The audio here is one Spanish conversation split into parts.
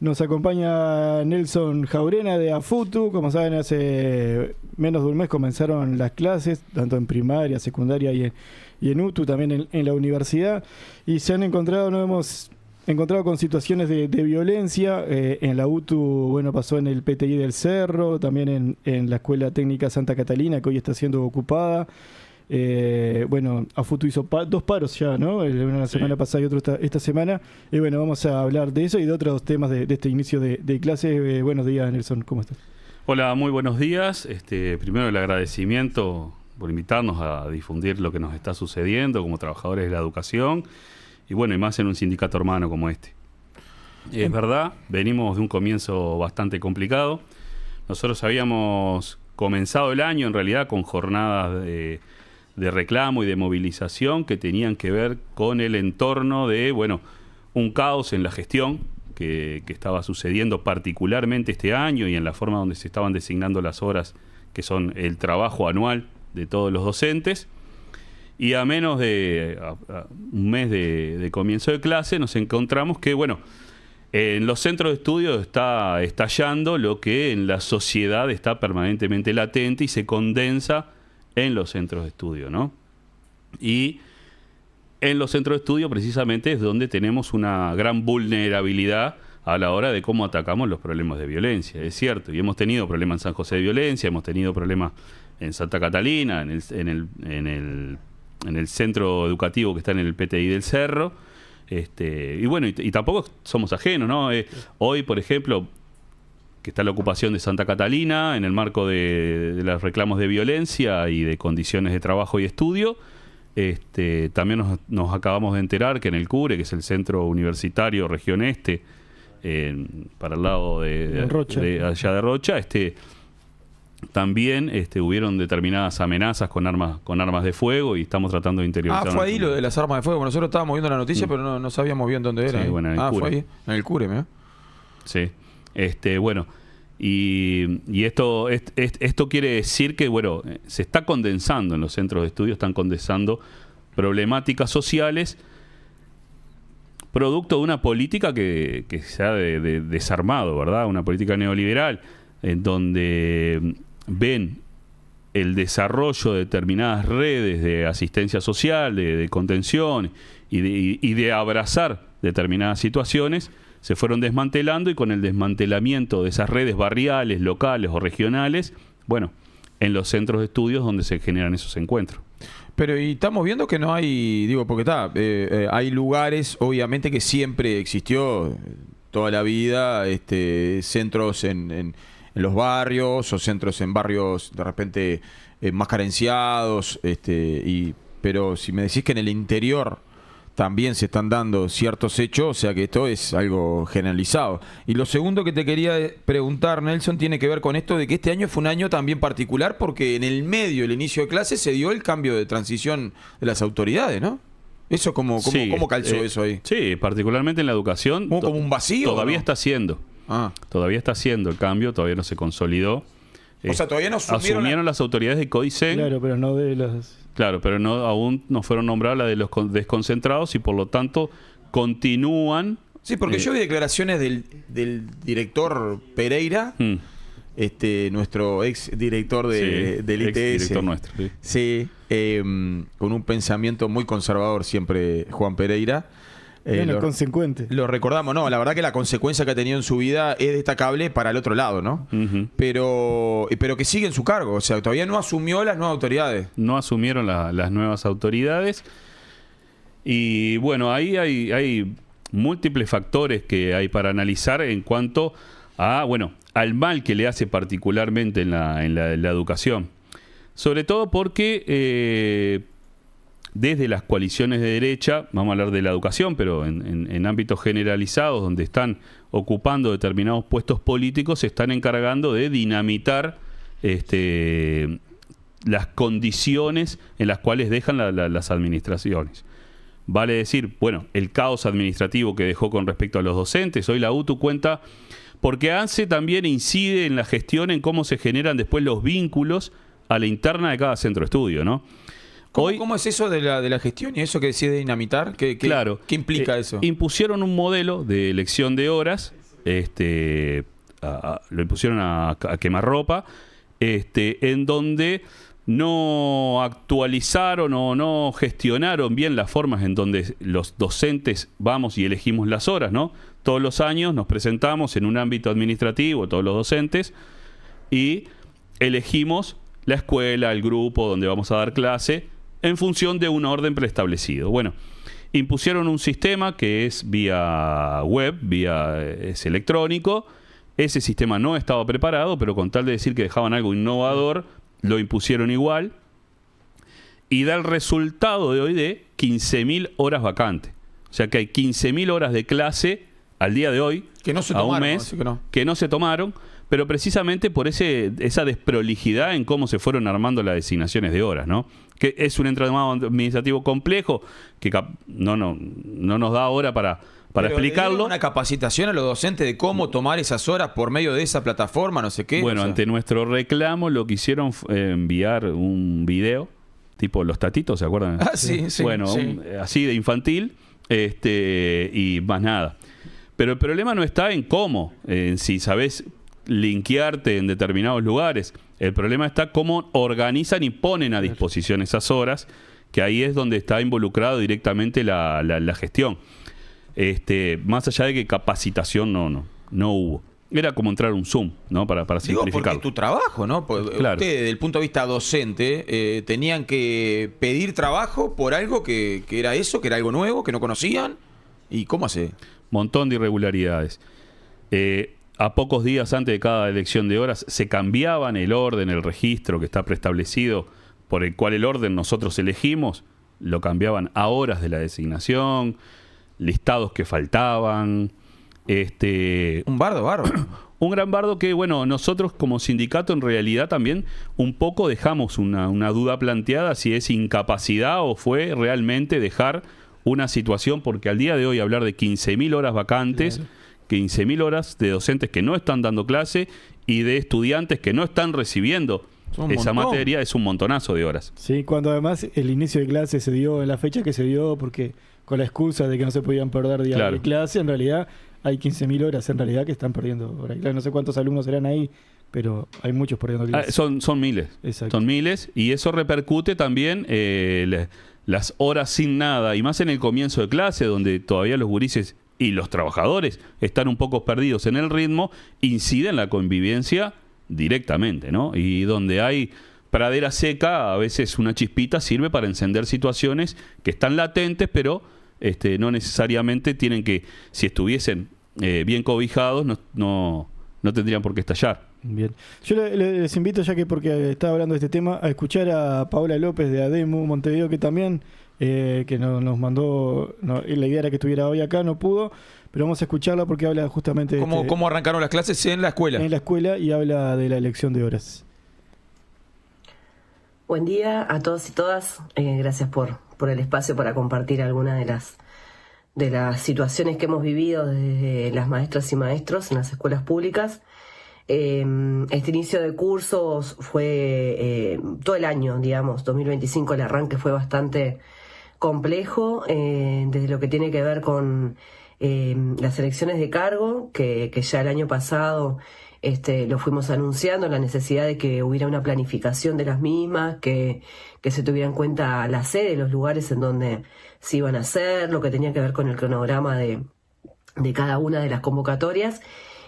Nos acompaña Nelson Jaurena de AFUTU. Como saben, hace menos de un mes comenzaron las clases, tanto en primaria, secundaria y en UTU, también en la universidad. Y se han encontrado, nos hemos encontrado con situaciones de violencia. En la UTU, bueno, pasó en el PTI del Cerro, también en la Escuela Técnica Santa Catalina, que hoy está siendo ocupada. Bueno, AFUTU hizo dos paros ya, ¿no? Uno la semana pasada y otro esta semana. Y bueno, vamos a hablar de eso y de otros temas de este inicio de clases. Buenos días, Nelson, ¿cómo estás? Hola, muy buenos días. Primero el agradecimiento por invitarnos a difundir lo que nos está sucediendo como trabajadores de la educación y bueno, y más en un sindicato hermano como este. Es verdad, venimos de un comienzo bastante complicado. Nosotros habíamos comenzado el año en realidad con jornadas de reclamo y de movilización que tenían que ver con el entorno de, bueno, un caos en la gestión que estaba sucediendo particularmente este año y en la forma donde se estaban designando las horas que son el trabajo anual de todos los docentes. Y a menos de un mes de comienzo de clase nos encontramos que, bueno, en los centros de estudio está estallando lo que en la sociedad está permanentemente latente y se condensa en los centros de estudio, ¿no? Y en los centros de estudio precisamente es donde tenemos una gran vulnerabilidad a la hora de cómo atacamos los problemas de violencia, es cierto. Y hemos tenido problemas en San José de violencia, hemos tenido problemas en Santa Catalina, en el centro educativo que está en el PTI del Cerro. Y bueno, y tampoco somos ajenos, ¿no? Hoy, por ejemplo, que está la ocupación de Santa Catalina en el marco de los reclamos de violencia y de condiciones de trabajo y estudio. También nos acabamos de enterar que en el CURE, que es el Centro Universitario Región Este, para el lado de allá de Rocha, también hubieron determinadas amenazas con armas de fuego y estamos tratando de interiorizar. Fue ahí lo de las armas de fuego. Nosotros estábamos viendo la noticia, pero no sabíamos bien dónde era. Sí, bueno, en el CURE. Fue ahí, en el CURE, ¿no? Sí. Bueno, y esto quiere decir que, bueno, se está condensando en los centros de estudio, están condensando problemáticas sociales producto de una política que se ha desarmado, ¿verdad? Una política neoliberal en donde ven el desarrollo de determinadas redes de asistencia social, de contención y de abrazar determinadas situaciones, se fueron desmantelando y con el desmantelamiento de esas redes barriales, locales o regionales, bueno, en los centros de estudios donde se generan esos encuentros. Pero y estamos viendo que no hay, porque hay lugares, obviamente que siempre existió toda la vida, centros en los barrios o centros en barrios de repente más carenciados, pero si me decís que en el interior también se están dando ciertos hechos, o sea que esto es algo generalizado. Y lo segundo que te quería preguntar, Nelson, tiene que ver con esto de que este año fue un año también particular porque en el medio del inicio de clases se dio el cambio de transición de las autoridades, ¿no? ¿Eso cómo calzó eso ahí? Sí, particularmente en la educación. ¿Como un vacío? Todavía está haciendo. Todavía está haciendo el cambio, todavía no se consolidó. O sea, todavía no asumieron las autoridades de CODICEN. Claro, pero no de las... Claro, pero aún no fueron nombradas las de los desconcentrados y por lo tanto continúan. Sí, porque yo vi declaraciones del director Pereira, nuestro ex director del ITS. Ex director nuestro. Sí, con un pensamiento muy conservador siempre, Juan Pereira. Consecuente. Lo recordamos, no, la verdad que la consecuencia que ha tenido en su vida es destacable para el otro lado, ¿no? Pero que sigue en su cargo, o sea, todavía no asumió las nuevas autoridades. No asumieron las nuevas autoridades. Y bueno, ahí hay múltiples factores que hay para analizar en cuanto a, bueno, al mal que le hace particularmente en la educación. Sobre todo porque desde las coaliciones de derecha, vamos a hablar de la educación, pero en ámbitos generalizados, donde están ocupando determinados puestos políticos, se están encargando de dinamitar las condiciones en las cuales dejan las administraciones. Vale decir, bueno, el caos administrativo que dejó con respecto a los docentes. Hoy la UTU cuenta, porque ANSE también incide en la gestión, en cómo se generan después los vínculos a la interna de cada centro de estudio, ¿no? ¿Cómo es eso de la gestión y eso que decide dinamitar? ¿Qué implica eso? Impusieron un modelo de elección de horas lo impusieron a quemarropa, en donde no actualizaron o no gestionaron bien las formas en donde los docentes vamos y elegimos las horas, ¿no? Todos los años nos presentamos en un ámbito administrativo, todos los docentes, y elegimos la escuela, el grupo donde vamos a dar clase, en función de un orden preestablecido. Bueno, impusieron un sistema que es vía web, es electrónico. Ese sistema no estaba preparado, pero con tal de decir que dejaban algo innovador, lo impusieron igual. Y da el resultado de hoy de 15.000 horas vacantes. O sea que hay 15.000 horas de clase al día de hoy, que no se a tomaron, un mes, que no se tomaron, pero precisamente por esa desprolijidad en cómo se fueron armando las designaciones de horas, ¿no? Que es un entramado administrativo complejo que no nos da ahora para explicarlo. Una capacitación a los docentes de cómo tomar esas horas por medio de esa plataforma, no sé qué. Bueno, ante nuestro reclamo lo que hicieron fue enviar un video, tipo los tatitos, ¿se acuerdan? Ah, sí. Bueno, sí. Así de infantil, y más nada. Pero el problema no está en cómo, en si sabés linkearte en determinados lugares. El problema está cómo organizan y ponen a disposición esas horas, que ahí es donde está involucrado directamente la gestión. Más allá de que capacitación no hubo. Era como entrar a un Zoom, ¿no? Para simplificarlo. Porque es tu trabajo, ¿no? Porque claro. Ustedes, desde el punto de vista docente, tenían que pedir trabajo por algo que era eso, que era algo nuevo, que no conocían. ¿Y cómo hace? Montón de irregularidades. A pocos días antes de cada elección de horas se cambiaban el orden, el registro que está preestablecido, por el cual el orden nosotros elegimos, lo cambiaban a horas de la designación, listados que faltaban. Un bardo. Un gran bardo que, bueno, nosotros como sindicato en realidad también un poco dejamos una duda planteada si es incapacidad o fue realmente dejar una situación, porque al día de hoy hablar de 15.000 horas vacantes, claro, 15.000 horas de docentes que no están dando clase y de estudiantes que no están recibiendo esa materia, es un montonazo de horas. Sí, cuando además el inicio de clase se dio en la fecha que se dio, porque con la excusa de que no se podían perder días de clase, en realidad hay 15.000 horas en realidad que están perdiendo horas. Claro, no sé cuántos alumnos serán ahí, pero hay muchos perdiendo clases. Son miles. Exacto. Son miles, y eso repercute también las horas sin nada, y más en el comienzo de clase, donde todavía los gurises y los trabajadores están un poco perdidos en el ritmo, incide en la convivencia directamente, ¿no? Y donde hay pradera seca, a veces una chispita sirve para encender situaciones que están latentes, pero no necesariamente tienen que, si estuviesen bien cobijados, no tendrían por qué estallar. Bien. Yo les invito, ya que porque estaba hablando de este tema, a escuchar a Paola López de ADEMU Montevideo, que también que nos mandó, la idea era que estuviera hoy acá, no pudo, pero vamos a escucharla porque habla justamente de ¿Cómo arrancaron las clases en la escuela? En la escuela, y habla de la elección de horas. Buen día a todos y todas. Gracias por el espacio para compartir algunas de las situaciones que hemos vivido desde las maestras y maestros en las escuelas públicas. Este inicio de cursos fue todo el año, digamos, 2025, el arranque fue bastante complejo, desde lo que tiene que ver con las elecciones de cargo, que ya el año pasado lo fuimos anunciando, la necesidad de que hubiera una planificación de las mismas, que se tuviera en cuenta la sede, los lugares en donde se iban a hacer, lo que tenía que ver con el cronograma de cada una de las convocatorias.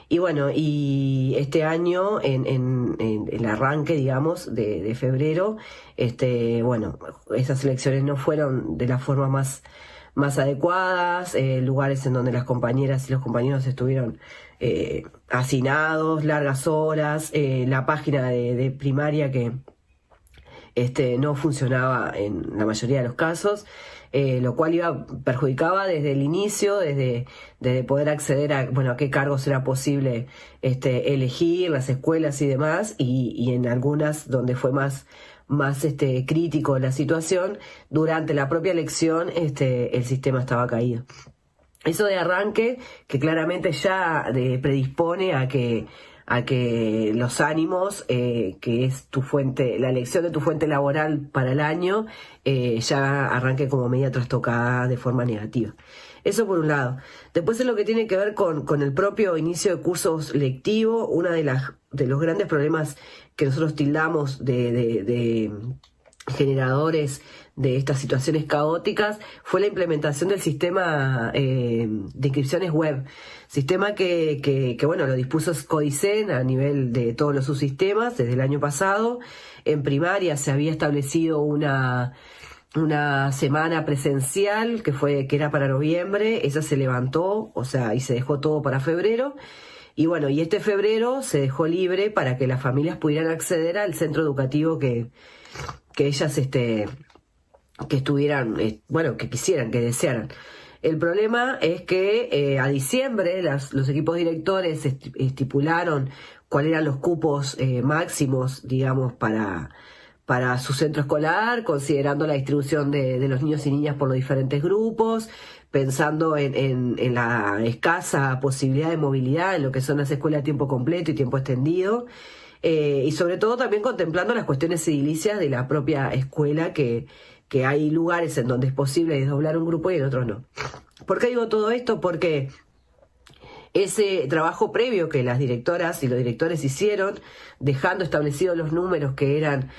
Y bueno, y este año, en el arranque, digamos, de febrero, bueno, esas elecciones no fueron de la forma más adecuadas, lugares en donde las compañeras y los compañeros estuvieron hacinados, largas horas, la página de primaria que no funcionaba en la mayoría de los casos, lo cual perjudicaba desde el inicio, desde poder acceder a qué cargos era posible elegir, las escuelas y demás, y en algunas donde fue más crítico la situación, durante la propia elección el sistema estaba caído. Eso de arranque, que claramente ya predispone a que los ánimos, que es tu fuente, la elección de tu fuente laboral para el año, ya arranque como media trastocada de forma negativa. Eso por un lado. Después en lo que tiene que ver con el propio inicio de cursos lectivo, una de los grandes problemas que nosotros tildamos de generadores de estas situaciones caóticas fue la implementación del sistema de inscripciones web, sistema que bueno, lo dispuso Codicen a nivel de todos los subsistemas desde el año pasado. En primaria se había establecido una semana presencial que era para noviembre, esa se levantó, o sea, y se dejó todo para febrero. Y bueno, y este febrero se dejó libre para que las familias pudieran acceder al centro educativo que ellas que estuvieran, que quisieran, que desearan. El problema es que a diciembre los equipos directores estipularon cuáles eran los cupos máximos, digamos, para su centro escolar, considerando la distribución de los niños y niñas por los diferentes grupos, pensando en la escasa posibilidad de movilidad en lo que son las escuelas de tiempo completo y tiempo extendido, y sobre todo también contemplando las cuestiones edilicias de la propia escuela, que hay lugares en donde es posible desdoblar un grupo y en otros no. ¿Por qué digo todo esto? Porque ese trabajo previo que las directoras y los directores hicieron, dejando establecidos los números que eran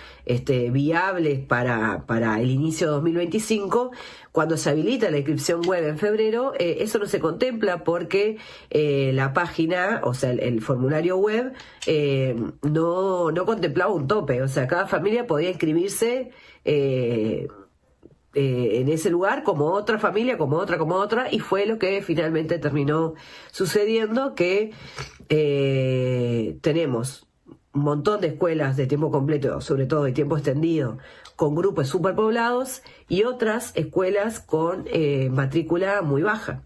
viables para el inicio de 2025, cuando se habilita la inscripción web en febrero, eso no se contempla porque la página, o sea, el formulario web, no contemplaba un tope. O sea, cada familia podía inscribirse en ese lugar como otra familia, como otra, y fue lo que finalmente terminó sucediendo, que tenemos un montón de escuelas de tiempo completo, sobre todo de tiempo extendido, con grupos superpoblados, y otras escuelas con matrícula muy baja.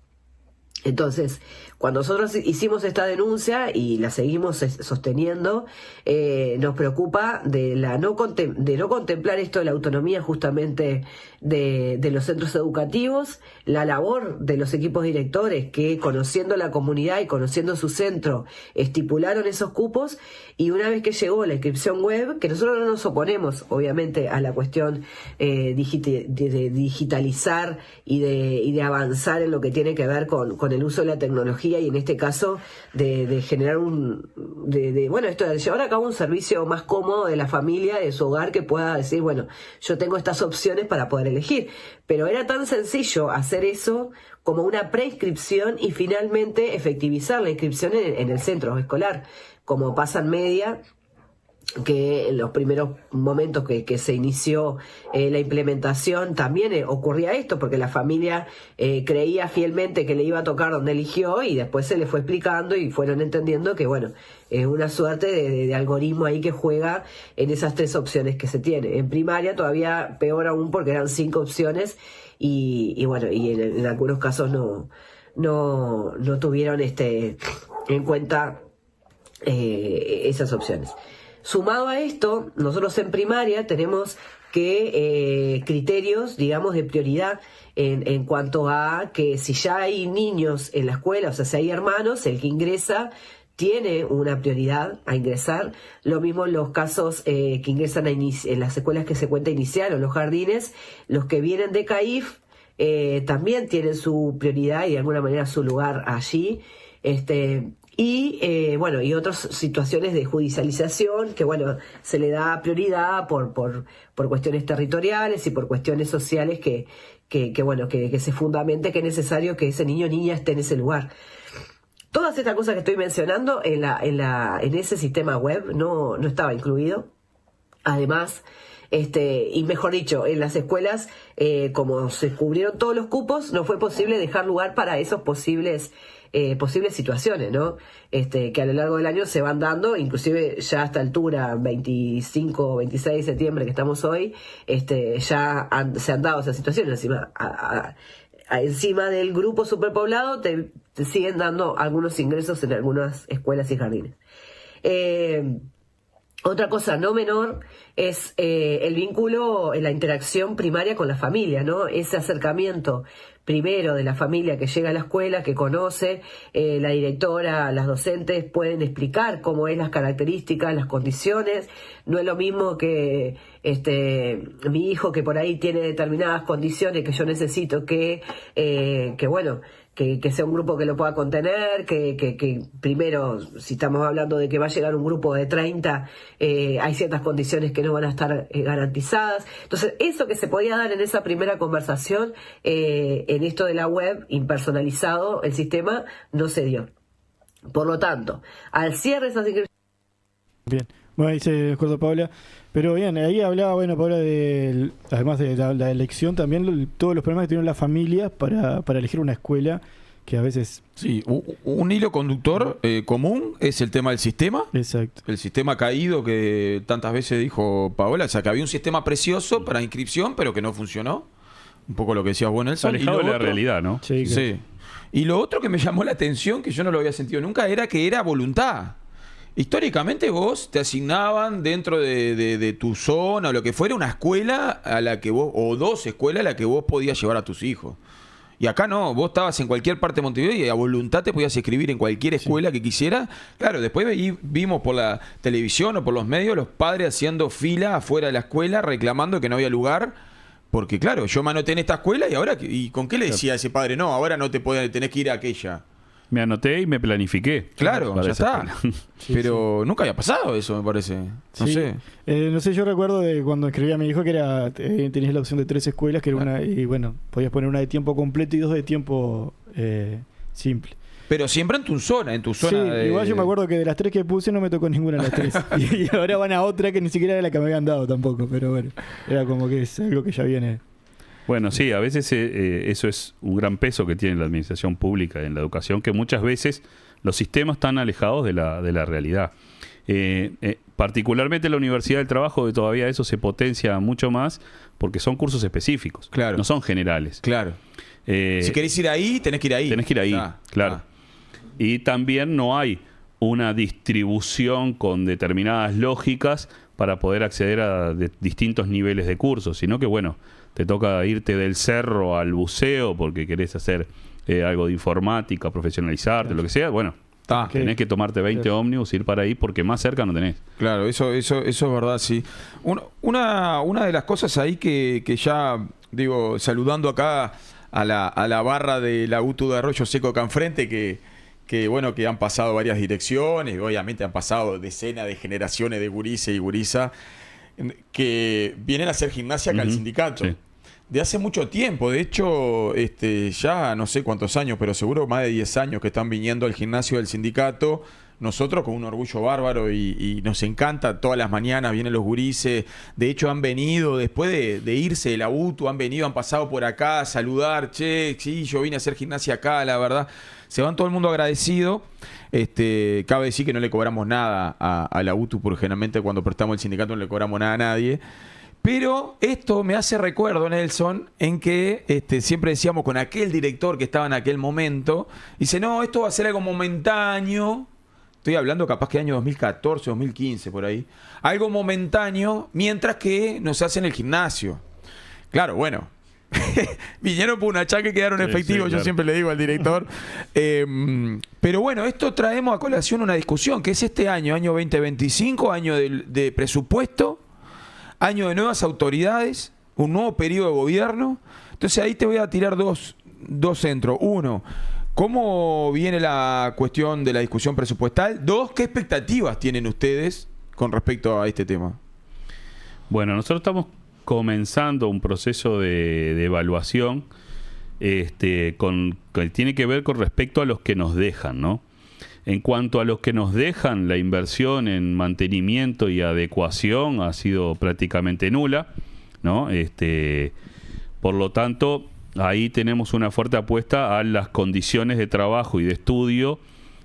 Entonces, cuando nosotros hicimos esta denuncia y la seguimos sosteniendo, nos preocupa de no contemplar esto de la autonomía justamente de los centros educativos, la labor de los equipos directores que, conociendo la comunidad y conociendo su centro, estipularon esos cupos, y una vez que llegó la inscripción web, que nosotros no nos oponemos obviamente a la cuestión de digitalizar y de avanzar en lo que tiene que ver con el uso de la tecnología, y en este caso de generar esto de llevar a cabo un servicio más cómodo de la familia, de su hogar, que pueda decir, bueno, yo tengo estas opciones para poder elegir. Pero era tan sencillo hacer eso como una preinscripción y finalmente efectivizar la inscripción en el centro escolar, como pasa en media, que en los primeros momentos que se inició la implementación también ocurría esto, porque la familia creía fielmente que le iba a tocar donde eligió, y después se le fue explicando y fueron entendiendo que bueno, es una suerte de algoritmo ahí que juega en esas tres opciones que se tiene. En primaria todavía peor aún, porque eran 5 opciones y bueno, y en algunos casos no tuvieron en cuenta esas opciones. Sumado a esto, nosotros en primaria tenemos que criterios, digamos, de prioridad en cuanto a que si ya hay niños en la escuela, o sea, si hay hermanos, el que ingresa tiene una prioridad a ingresar. Lo mismo en los casos que ingresan en las escuelas que se cuenta inicial o los jardines, los que vienen de CAIF también tienen su prioridad y de alguna manera su lugar allí. Y otras situaciones de judicialización que se le da prioridad por cuestiones territoriales y por cuestiones sociales que se fundamente que es necesario que ese niño o niña esté en ese lugar. Todas estas cosas que estoy mencionando en ese sistema web no estaba incluido. Además, y mejor dicho, en las escuelas, como se cubrieron todos los cupos, no fue posible dejar lugar para esos posibles situaciones, ¿no? Que a lo largo del año se van dando, inclusive ya a esta altura, 25 o 26 de septiembre que estamos hoy, se han dado esas situaciones. Encima del grupo superpoblado te siguen dando algunos ingresos en algunas escuelas y jardines. Otra cosa no menor es el vínculo, la interacción primaria con la familia, ¿no? Ese acercamiento primero de la familia que llega a la escuela, que conoce, la directora, las docentes pueden explicar cómo es las características, las condiciones. No es lo mismo que mi hijo que por ahí tiene determinadas condiciones que yo necesito que sea un grupo que lo pueda contener, que primero, si estamos hablando de que va a llegar un grupo de 30, hay ciertas condiciones que no van a estar garantizadas. Entonces, eso que se podía dar en esa primera conversación, en esto de la web, impersonalizado, el sistema, no se dio. Por lo tanto, al cierre de esas inscripciones... Bien, bueno, ahí se cortó Paula. Pero bien, ahí hablaba, Paula, además de la elección, también todos los problemas que tienen las familias para elegir una escuela, que a veces... Sí, un hilo conductor común es el tema del sistema. Exacto. El sistema caído que tantas veces dijo Paola, o sea, que había un sistema precioso para inscripción, pero que no funcionó. Un poco lo que decías vos, Nelson. Alejado de la realidad, ¿no? Sí, claro. Sí. Y lo otro que me llamó la atención, que yo no lo había sentido nunca, era que era voluntad. Históricamente vos te asignaban dentro de tu zona o lo que fuera una escuela a la que vos, o dos escuelas a la que vos podías llevar a tus hijos. Y acá no, vos estabas en cualquier parte de Montevideo y a voluntad te podías escribir en cualquier escuela que quisieras. Claro, después vimos por la televisión o por los medios los padres haciendo fila afuera de la escuela reclamando que no había lugar. Porque claro, yo me anoté en esta escuela y ahora, ¿y con qué le decía a ese padre? No, ahora no tenés que ir a aquella. Me anoté y me planifiqué. Claro, ya está. Sí, pero nunca había pasado eso, me parece. No sé. No sé, yo recuerdo de cuando escribí a mi hijo que tenías la opción de 3 escuelas, que era una, y podías poner una de tiempo completo y 2 de tiempo simple. Pero siempre en tu zona, Sí, igual yo me acuerdo que de las 3 que puse no me tocó ninguna de las 3. y ahora van a otra que ni siquiera era la que me habían dado tampoco, pero bueno, era como que es algo que ya viene. Bueno, sí, a veces eso es un gran peso que tiene la administración pública en la educación, que muchas veces los sistemas están alejados de la realidad. Particularmente en la Universidad del Trabajo, todavía eso se potencia mucho más porque son cursos específicos, claro, no son generales. Claro. Si querés ir ahí, tenés que ir ahí. Tenés que ir ahí, claro. Y también no hay una distribución con determinadas lógicas para poder acceder a distintos niveles de cursos, sino que, te toca irte del cerro al buceo porque querés hacer algo de informática, profesionalizarte, lo que sea. Tenés que tomarte 20 ómnibus, ir para ahí porque más cerca no tenés. Claro, eso es verdad, sí. Una de las cosas ahí que ya, saludando acá a la barra de la UTU de Arroyo Seco acá enfrente, que han pasado varias direcciones, obviamente han pasado decenas de generaciones de gurises y gurisa que vienen a hacer gimnasia acá al sindicato. Sí. De hace mucho tiempo, de hecho, ya no sé cuántos años, pero seguro más de 10 años que están viniendo al gimnasio del sindicato. Nosotros con un orgullo bárbaro y nos encanta, todas las mañanas vienen los gurises. De hecho han venido, después de irse de la UTU, han pasado por acá a saludar. Che, sí, yo vine a hacer gimnasia acá, la verdad. Se van todo el mundo agradecido. Cabe decir que no le cobramos nada a la UTU, porque generalmente cuando prestamos el sindicato no le cobramos nada a nadie. Pero esto me hace recuerdo, Nelson, en que siempre decíamos con aquel director que estaba en aquel momento, dice, no, esto va a ser algo momentáneo. Estoy hablando capaz que año 2014, 2015, por ahí. Algo momentáneo, mientras que nos hacen el gimnasio. Claro, vinieron por una chaca y quedaron efectivos, claro. Yo siempre le digo al director. Pero esto traemos a colación una discusión, que es este año 2025, año de presupuesto, año de nuevas autoridades, un nuevo periodo de gobierno. Entonces ahí te voy a tirar dos centros. Uno, ¿cómo viene la cuestión de la discusión presupuestal? Dos, ¿qué expectativas tienen ustedes con respecto a este tema? Bueno, nosotros estamos comenzando un proceso de evaluación que tiene que ver con respecto a los que nos dejan, ¿no? En cuanto a los que nos dejan, la inversión en mantenimiento y adecuación ha sido prácticamente nula, ¿no? Por lo tanto, ahí tenemos una fuerte apuesta a las condiciones de trabajo y de estudio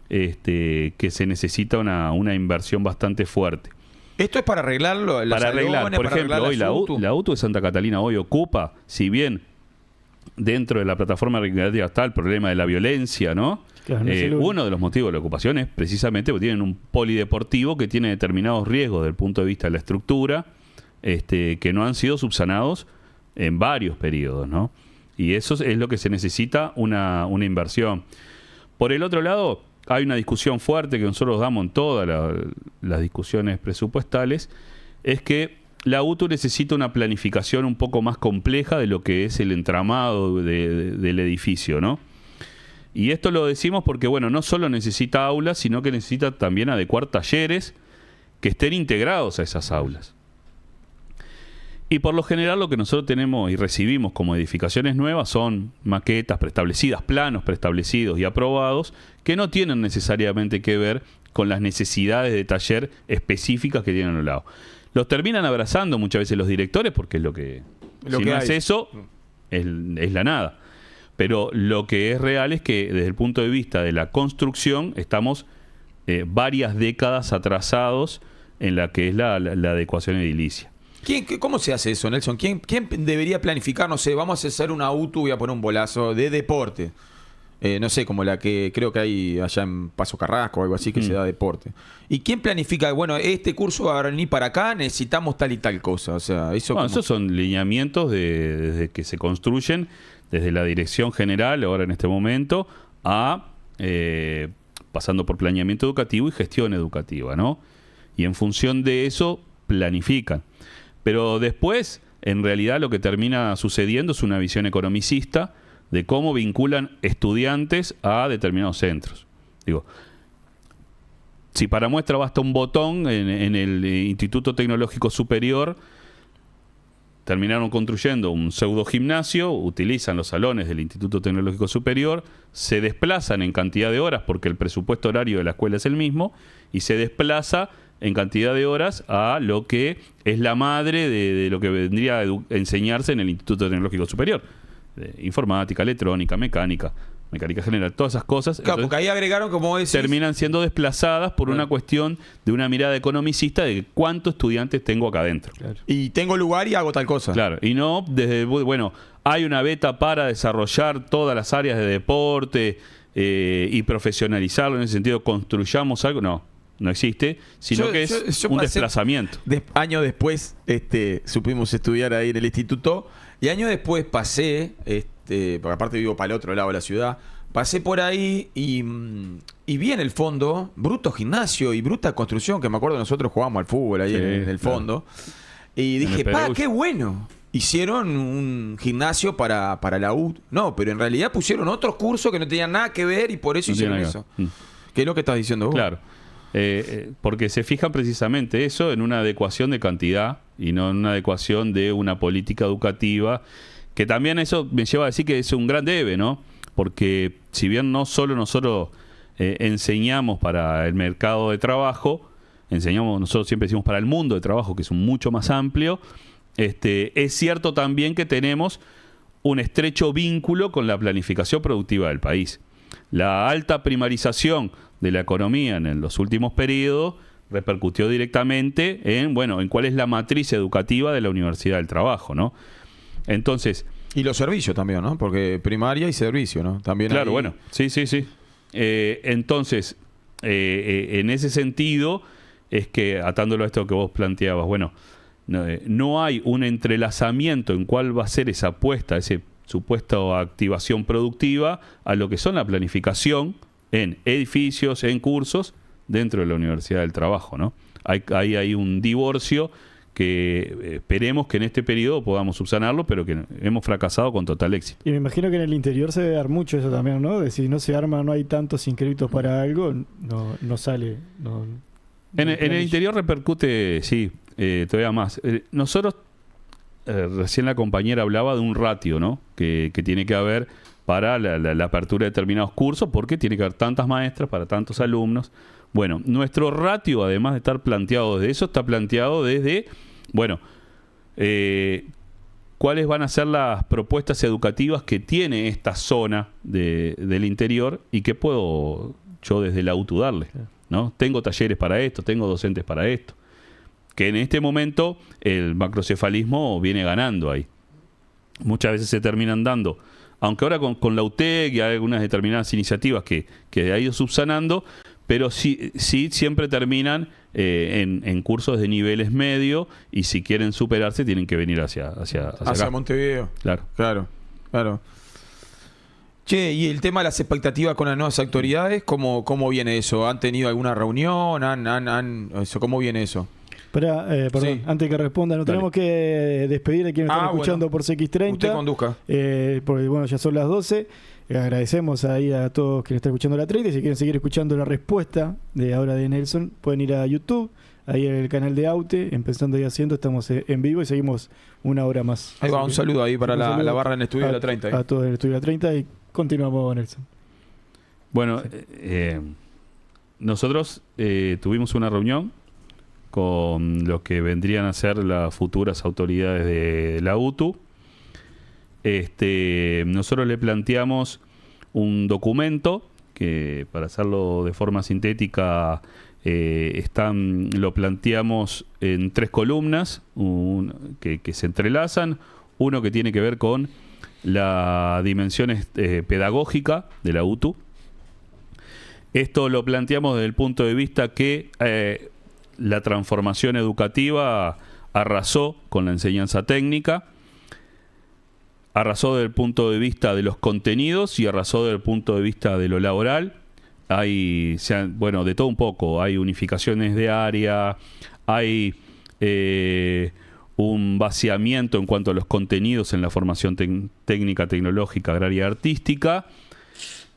que se necesita una inversión bastante fuerte. ¿Esto es para arreglarlo? Para arreglar, por ejemplo, hoy la UTU de Santa Catalina hoy ocupa, si bien dentro de la plataforma recreativa está el problema de la violencia, ¿no? Claro, no es el único. Uno de los motivos de la ocupación es precisamente porque tienen un polideportivo que tiene determinados riesgos desde el punto de vista de la estructura, que no han sido subsanados en varios periodos, ¿no? Y eso es lo que se necesita, una inversión. Por el otro lado, hay una discusión fuerte que nosotros damos en todas las discusiones presupuestales, es que la UTU necesita una planificación un poco más compleja de lo que es el entramado del edificio, ¿no? Y esto lo decimos porque, bueno, no solo necesita aulas, sino que necesita también adecuar talleres que estén integrados a esas aulas. Y por lo general lo que nosotros tenemos y recibimos como edificaciones nuevas son maquetas preestablecidas, planos preestablecidos y aprobados, que no tienen necesariamente que ver con las necesidades de taller específicas que tienen a los lados. Los terminan abrazando muchas veces los directores porque es lo que si no es eso, es la nada. Pero lo que es real es que desde el punto de vista de la construcción estamos varias décadas atrasados en la que es la adecuación edilicia. ¿Cómo se hace eso, Nelson? ¿Quién debería planificar? No sé, vamos a hacer una UTU, voy a poner un bolazo, de deporte. No sé, como la que creo que hay allá en Paso Carrasco o algo así, que se da deporte. ¿Y quién planifica? Bueno, este curso va a venir para acá, necesitamos tal y tal cosa. O sea, eso bueno, esos son lineamientos desde que se construyen, desde la dirección general, ahora en este momento, pasando por planeamiento educativo y gestión educativa, ¿no? Y en función de eso, planifican. Pero después, en realidad, lo que termina sucediendo es una visión economicista de cómo vinculan estudiantes a determinados centros. Digo, si para muestra basta un botón en el Instituto Tecnológico Superior, terminaron construyendo un pseudo gimnasio, utilizan los salones del Instituto Tecnológico Superior, se desplazan en cantidad de horas porque el presupuesto horario de la escuela es el mismo, y se desplaza en cantidad de horas a lo que es la madre de lo que vendría a enseñarse en el Instituto Tecnológico Superior. Informática, electrónica, mecánica general, todas esas cosas. Claro, porque ahí agregaron, como decís, terminan siendo desplazadas por una cuestión de una mirada economicista de cuántos estudiantes tengo acá adentro. Claro. Y tengo lugar y hago tal cosa. Claro, y no desde, bueno, hay una beta para desarrollar todas las áreas de deporte y profesionalizarlo en ese sentido, construyamos algo, no existe, sino que es un desplazamiento. Años después supimos estudiar ahí en el instituto, y años después pasé, porque aparte vivo para el otro lado de la ciudad, pasé por ahí y vi en el fondo bruto gimnasio y bruta construcción, que me acuerdo nosotros jugábamos al fútbol ahí en el fondo, y dije, qué bueno. Hicieron un gimnasio para la U. No, pero en realidad pusieron otros cursos que no tenían nada que ver y por eso hicieron eso. ¿Qué es lo que estás diciendo vos? Claro. Porque se fijan precisamente eso en una adecuación de cantidad y no en una adecuación de una política educativa, que también eso me lleva a decir que es un gran debe, ¿no? Porque si bien no solo nosotros enseñamos para el mercado de trabajo, nosotros siempre decimos para el mundo de trabajo, que es mucho más amplio, es cierto también que tenemos un estrecho vínculo con la planificación productiva del país. La alta primarización de la economía en los últimos periodos repercutió directamente en cuál es la matriz educativa de la Universidad del Trabajo, ¿no? Entonces... Y los servicios también, ¿no? Porque primaria y servicio, ¿no? También claro, sí. Entonces, en ese sentido, es que, atándolo a esto que vos planteabas, no hay un entrelazamiento en cuál va a ser esa apuesta, ese supuesto activación productiva a lo que son la planificación en edificios, en cursos, dentro de la Universidad del Trabajo, ¿no? Hay un divorcio que esperemos que en este periodo podamos subsanarlo, pero que hemos fracasado con total éxito. Y me imagino que en el interior se debe dar mucho eso también, ¿no? De si no se arma, no hay tantos inscritos para algo, no sale. En el interior repercute, sí, todavía más. Nosotros, recién la compañera hablaba de un ratio, ¿no? Que tiene que haber para la apertura de determinados cursos, porque tiene que haber tantas maestras para tantos alumnos. Bueno, nuestro ratio, además de estar planteado desde eso, está planteado desde, cuáles van a ser las propuestas educativas que tiene esta zona del interior y qué puedo yo desde la UTU darle, ¿no? Tengo talleres para esto, tengo docentes para esto. Que en este momento el macrocefalismo viene ganando ahí. Muchas veces se terminan dando aunque ahora con la UTEC y hay algunas determinadas iniciativas que ha ido subsanando, pero sí siempre terminan en cursos de niveles medio, y si quieren superarse tienen que venir hacia acá. Montevideo. Claro. Che, y el tema de las expectativas con las nuevas autoridades, ¿cómo viene eso? ¿Han tenido alguna reunión? ¿Cómo viene eso? Perdón, Sí. antes que responda, nos tenemos que despedir de quienes están escuchando por CX30. Usted conduzca. Porque bueno, ya son las 12. Agradecemos ahí a todos quienes están escuchando la 30. Y si quieren seguir escuchando la respuesta de ahora de Nelson, pueden ir a YouTube, ahí en el canal de Aute, Empezando y Haciendo, estamos en vivo y seguimos una hora más. Ahí va, un saludo ahí para la barra en el estudio de la 30. A todos en el estudio de la 30 y continuamos, Nelson. Bueno, nosotros tuvimos una reunión con lo que vendrían a ser las futuras autoridades de la UTU. Nosotros le planteamos un documento que, para hacerlo de forma sintética, lo planteamos en 3 columnas que se entrelazan. Uno que tiene que ver con la dimensión pedagógica de la UTU. Esto lo planteamos desde el punto de vista que la transformación educativa arrasó con la enseñanza técnica, arrasó desde el punto de vista de los contenidos y arrasó desde el punto de vista de lo laboral. Hay, de todo un poco. Hay unificaciones de área, hay un vaciamiento en cuanto a los contenidos en la formación técnica, tecnológica, agraria y artística.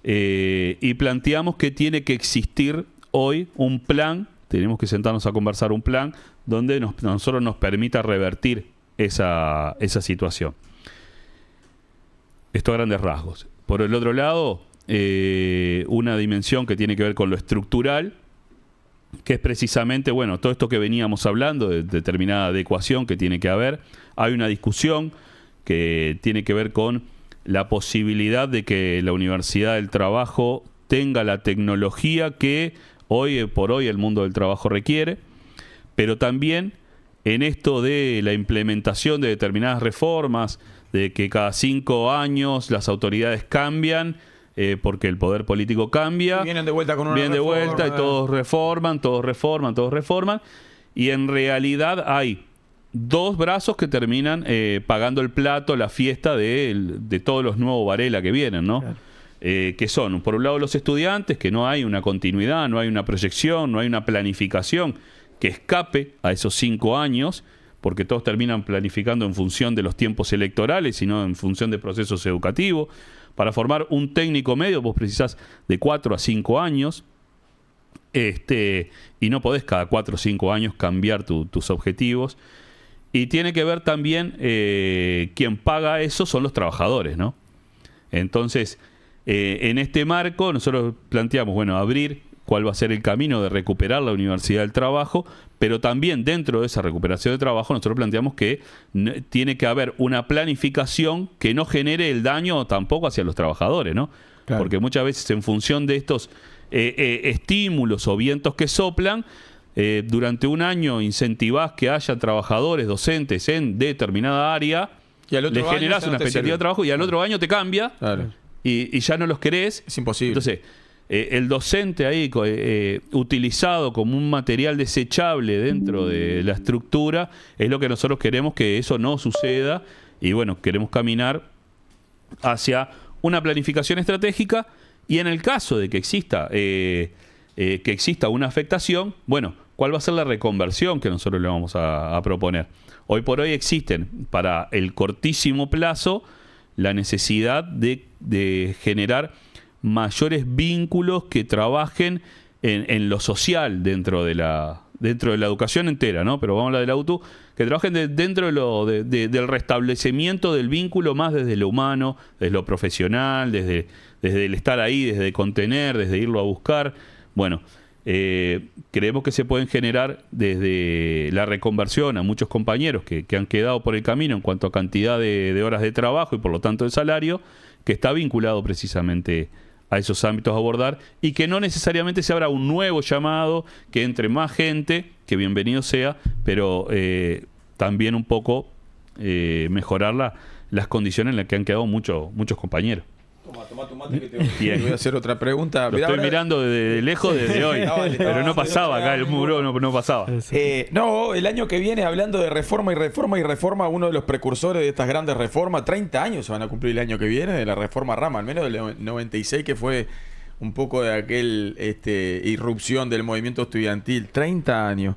Y planteamos que tiene que existir hoy un plan, tenemos que sentarnos a conversar un plan donde nosotros nos permita revertir esa situación. Esto a grandes rasgos. Por el otro lado, una dimensión que tiene que ver con lo estructural, que es precisamente, todo esto que veníamos hablando, de determinada adecuación que tiene que haber. Hay una discusión que tiene que ver con la posibilidad de que la Universidad del Trabajo tenga la tecnología que hoy por hoy el mundo del trabajo requiere, pero también en esto de la implementación de determinadas reformas, de que cada 5 años las autoridades cambian, porque el poder político cambia. Y vienen de vuelta con una vienen reforma, de vuelta y todos reforman. Y en realidad hay 2 brazos que terminan pagando el plato, la fiesta de todos los nuevos Varela que vienen, ¿no? Claro. Que son, por un lado, los estudiantes, que no hay una continuidad, no hay una proyección, no hay una planificación que escape a esos 5 años, porque todos terminan planificando en función de los tiempos electorales y no en función de procesos educativos. Para formar un técnico medio vos precisás de 4 a 5 años, y no podés cada 4 o 5 años cambiar tus objetivos. Y tiene que ver también, quien paga eso son los trabajadores, ¿no? Entonces, en este marco nosotros planteamos, abrir cuál va a ser el camino de recuperar la Universidad del Trabajo, pero también dentro de esa recuperación de trabajo nosotros planteamos que tiene que haber una planificación que no genere el daño tampoco hacia los trabajadores, ¿no? Claro. Porque muchas veces en función de estos estímulos o vientos que soplan, durante un año incentivás que haya trabajadores, docentes en determinada área, y al otro le generás una expectativa de trabajo y al otro año te cambia, claro, y ya no los querés. Es imposible. Entonces, el docente ahí utilizado como un material desechable dentro de la estructura, es lo que nosotros queremos que eso no suceda, y queremos caminar hacia una planificación estratégica, y en el caso de que exista una afectación, ¿cuál va a ser la reconversión que nosotros le vamos a proponer? Hoy por hoy existen para el cortísimo plazo la necesidad de generar mayores vínculos que trabajen en lo social dentro de la educación entera, ¿no? Pero vamos a hablar de la UTU, que trabajen dentro del restablecimiento del vínculo más desde lo humano, desde lo profesional, desde el estar ahí, desde contener, desde irlo a buscar. Creemos que se pueden generar desde la reconversión a muchos compañeros que han quedado por el camino en cuanto a cantidad de horas de trabajo y por lo tanto de salario, que está vinculado precisamente a esos ámbitos a abordar, y que no necesariamente se abra un nuevo llamado, que entre más gente, que bienvenido sea, pero también un poco mejorar las condiciones en las que han quedado muchos compañeros. Toma tu mate que te voy a hacer otra pregunta. Lo estoy mirando de lejos desde hoy, pero no pasaba acá, el muro no pasaba. No, el año que viene, hablando de reforma y reforma, uno de los precursores de estas grandes reformas, 30 años se van a cumplir el año que viene de la reforma Rama, al menos del 96, que fue un poco de aquel irrupción del movimiento estudiantil. 30 años.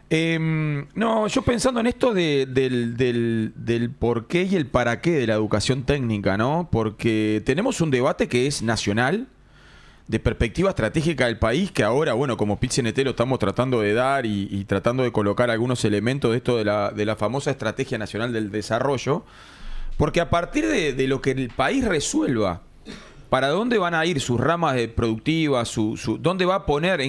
No, yo pensando en esto del por qué y el para qué de la educación técnica, ¿no? Porque tenemos un debate que es nacional, de perspectiva estratégica del país, que ahora, bueno, como PIT-CNT lo estamos tratando de dar y tratando de colocar algunos elementos de esto de la famosa Estrategia Nacional del Desarrollo, porque a partir de lo que el país resuelva, para dónde van a ir sus ramas productivas, dónde va a poner,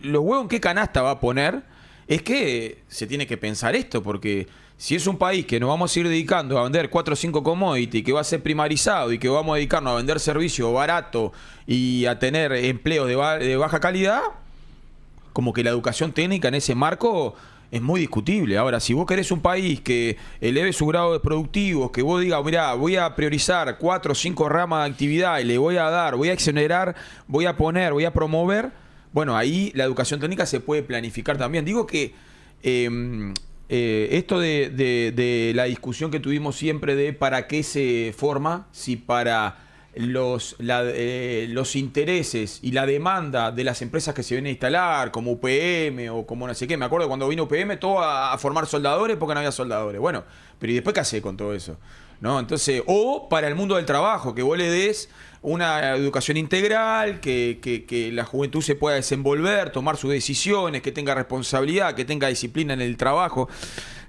los huevos en qué canasta va a poner, es que se tiene que pensar esto, porque si es un país que nos vamos a ir dedicando a vender 4 o 5 commodities, que va a ser primarizado y que vamos a dedicarnos a vender servicios baratos y a tener empleos de baja calidad, como que la educación técnica en ese marco es muy discutible. Ahora, si vos querés un país que eleve su grado de productivos, que vos digas, mirá, voy a priorizar 4 o 5 ramas de actividad y le voy a dar, voy a exonerar, voy a poner, voy a promover, bueno, ahí la educación técnica se puede planificar también. Digo que esto de la discusión que tuvimos siempre de para qué se forma, si para los intereses y la demanda de las empresas que se vienen a instalar, como UPM o como no sé qué. Me acuerdo cuando vino UPM todo a formar soldadores porque no había soldadores. Bueno, pero ¿y después qué hace con todo eso? ¿No? Entonces, o para el mundo del trabajo, que vos le des una educación integral, que la juventud se pueda desenvolver, tomar sus decisiones, que tenga responsabilidad, que tenga disciplina en el trabajo.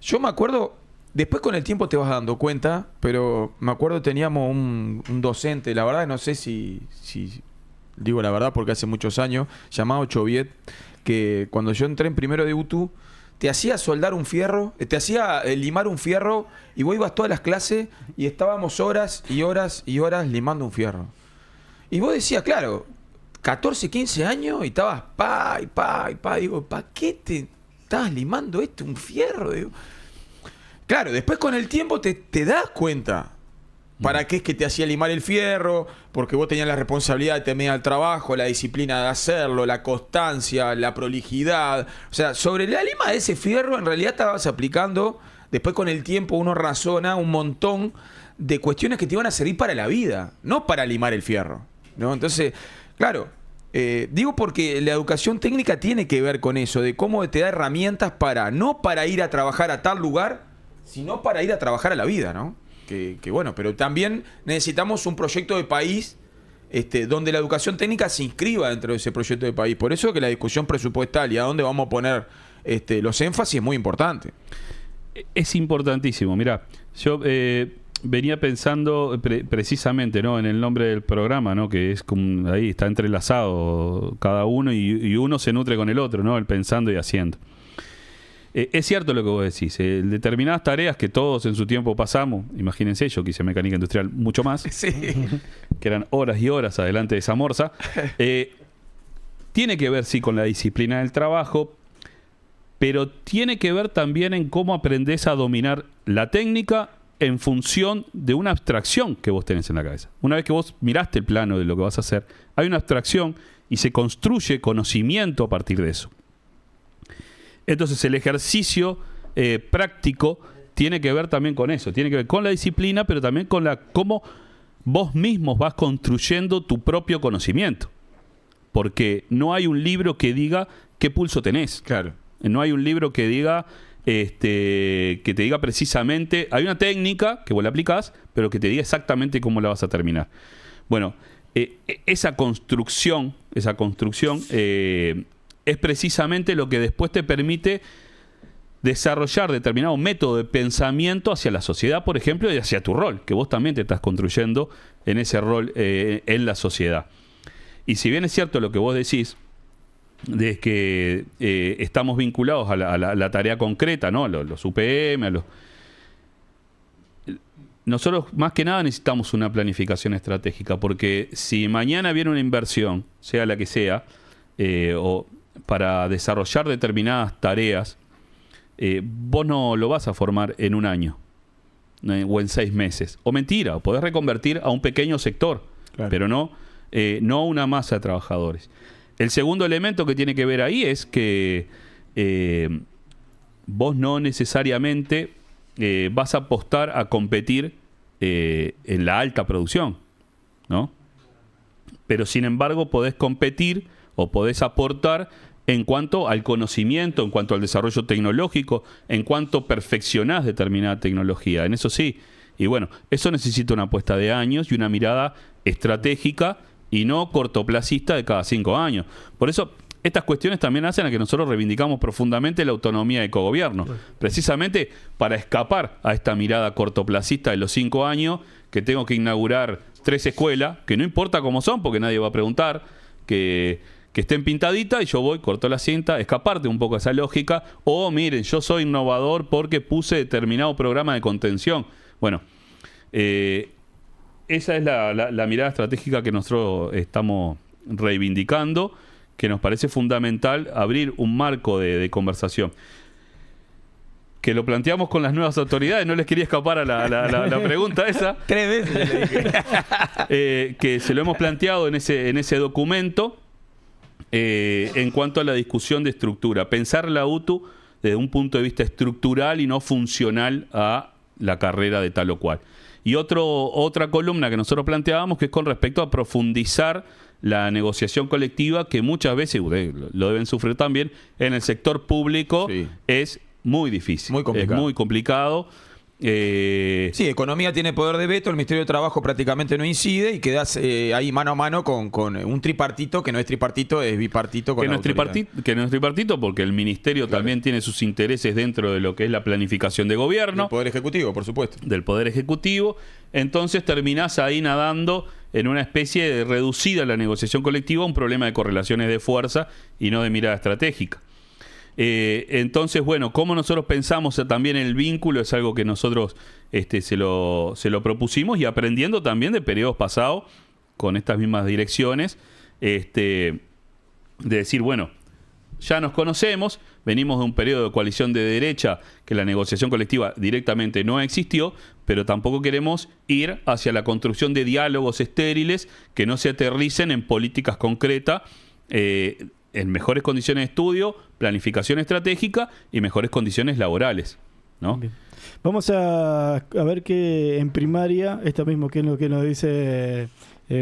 Yo me acuerdo, después con el tiempo te vas dando cuenta, pero me acuerdo teníamos un docente, la verdad no sé si digo la verdad porque hace muchos años, llamado Choviet, que cuando yo entré en primero de UTU, te hacía soldar un fierro, te hacía limar un fierro, y vos ibas todas las clases y estábamos horas y horas y horas limando un fierro. Y vos decías, claro, 14, 15 años y estabas digo, ¿para qué te estabas limando un fierro? Digo, claro, después con el tiempo te das cuenta para qué es que te hacía limar el fierro, porque vos tenías la responsabilidad de tener el trabajo, la disciplina de hacerlo, la constancia, la prolijidad. O sea, sobre la lima de ese fierro en realidad estabas aplicando, después con el tiempo uno razona un montón de cuestiones que te iban a servir para la vida, no para limar el fierro, ¿no? Entonces, claro, digo porque la educación técnica tiene que ver con eso, de cómo te da herramientas no para ir a trabajar a tal lugar, sino para ir a trabajar a la vida, ¿no? Que bueno, pero también necesitamos un proyecto de país donde la educación técnica se inscriba dentro de ese proyecto de país. Por eso que la discusión presupuestal y a dónde vamos a poner los énfasis es muy importante. Es importantísimo. Mirá, yo venía pensando precisamente, ¿no?, en el nombre del programa, ¿no?, que es como ahí está entrelazado cada uno y uno se nutre con el otro, ¿no?, el pensando y haciendo. Es cierto lo que vos decís, determinadas tareas que todos en su tiempo pasamos, imagínense, yo que hice mecánica industrial mucho más, sí, que eran horas y horas adelante de esa morsa, tiene que ver sí con la disciplina del trabajo, pero tiene que ver también en cómo aprendés a dominar la técnica en función de una abstracción que vos tenés en la cabeza. Una vez que vos miraste el plano de lo que vas a hacer, hay una abstracción y se construye conocimiento a partir de eso. Entonces el ejercicio práctico tiene que ver también con eso, tiene que ver con la disciplina, pero también con cómo vos mismos vas construyendo tu propio conocimiento. Porque no hay un libro que diga qué pulso tenés. Claro. No hay un libro que diga que te diga precisamente, hay una técnica que vos la aplicás, pero que te diga exactamente cómo la vas a terminar. Bueno, esa construcción es precisamente lo que después te permite desarrollar determinado método de pensamiento hacia la sociedad, por ejemplo, y hacia tu rol, que vos también te estás construyendo en ese rol en la sociedad. Y si bien es cierto lo que vos decís, de que estamos vinculados a la tarea concreta, ¿no?, los UPM, nosotros más que nada necesitamos una planificación estratégica, porque si mañana viene una inversión, sea la que sea, o para desarrollar determinadas tareas, vos no lo vas a formar en un año. o en 6 meses. O mentira, o podés reconvertir a un pequeño sector, Claro. pero no una masa de trabajadores. El segundo elemento que tiene que ver ahí es que vos no necesariamente vas a apostar a competir en la alta producción, ¿no? Pero sin embargo podés competir o podés aportar en cuanto al conocimiento, en cuanto al desarrollo tecnológico, en cuanto perfeccionás determinada tecnología. En eso sí. Y bueno, eso necesita una apuesta de años y una mirada estratégica y no cortoplacista de cada 5 años. Por eso, estas cuestiones también hacen a que nosotros reivindicamos profundamente la autonomía de cogobierno. Precisamente para escapar a esta mirada cortoplacista de los 5 años, que tengo que inaugurar 3 escuelas, que no importa cómo son, porque nadie va a preguntar, que estén pintaditas y yo voy, corto la cinta, escaparte un poco de esa lógica. O miren, yo soy innovador porque puse determinado programa de contención. Bueno, esa es la mirada estratégica que nosotros estamos reivindicando, que nos parece fundamental abrir un marco de conversación. Que lo planteamos con las nuevas autoridades, no les quería escapar a la pregunta esa. 3 veces le dije. Que se lo hemos planteado en ese documento en cuanto a la discusión de estructura. Pensar la UTU desde un punto de vista estructural y no funcional a la carrera de tal o cual. Y otra columna que nosotros planteábamos, que es con respecto a profundizar la negociación colectiva, que muchas veces, lo deben sufrir también, en el sector público. Sí. Es muy difícil. Muy complicado. Es muy complicado. Sí, economía tiene poder de veto, el Ministerio de Trabajo prácticamente no incide y quedás ahí mano a mano con un tripartito, que no es tripartito, es bipartito. Que no es tripartito porque el Ministerio también tiene sus intereses dentro de lo que es la planificación de gobierno. Del Poder Ejecutivo, por supuesto. Del Poder Ejecutivo. Entonces terminás ahí nadando en una especie de reducida la negociación colectiva a un problema de correlaciones de fuerza y no de mirada estratégica. Entonces, bueno, cómo nosotros pensamos también el vínculo es algo que nosotros se lo propusimos, y aprendiendo también de periodos pasados con estas mismas direcciones, de decir, bueno, ya nos conocemos, venimos de un periodo de coalición de derecha que la negociación colectiva directamente no existió, pero tampoco queremos ir hacia la construcción de diálogos estériles que no se aterricen en políticas concretas, en mejores condiciones de estudio, planificación estratégica y mejores condiciones laborales, ¿no? Bien. Vamos a ver que en primaria, esto mismo que es lo que nos dice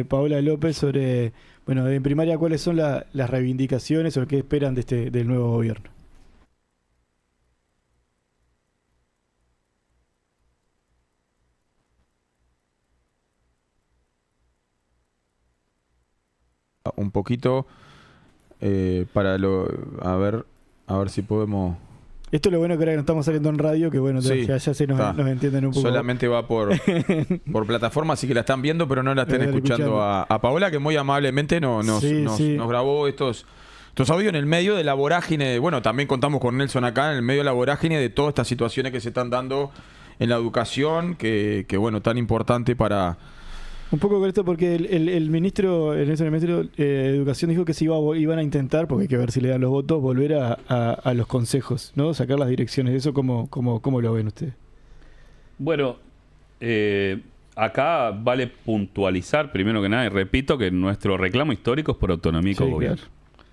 Paola López sobre, bueno, en primaria cuáles son las reivindicaciones o qué esperan del nuevo gobierno. Un poquito a ver si podemos. Esto es lo bueno que ahora que nos estamos saliendo en radio, que bueno, sí, ya se nos entienden un poco. Solamente va por plataforma, así que la están viendo, pero no la están escuchando a Paola, que muy amablemente nos grabó estos audios en el medio de la vorágine. Bueno, también contamos con Nelson acá, en el medio de la vorágine de todas estas situaciones que se están dando en la educación, que bueno, tan importante para... Un poco con esto porque el ministro de Educación dijo que iban a intentar, porque hay que ver si le dan los votos, volver a los consejos, ¿no? Sacar las direcciones. ¿Eso cómo lo ven ustedes? Bueno, acá vale puntualizar, primero que nada, y repito, que nuestro reclamo histórico es por autonomía y cogobierno. Claro.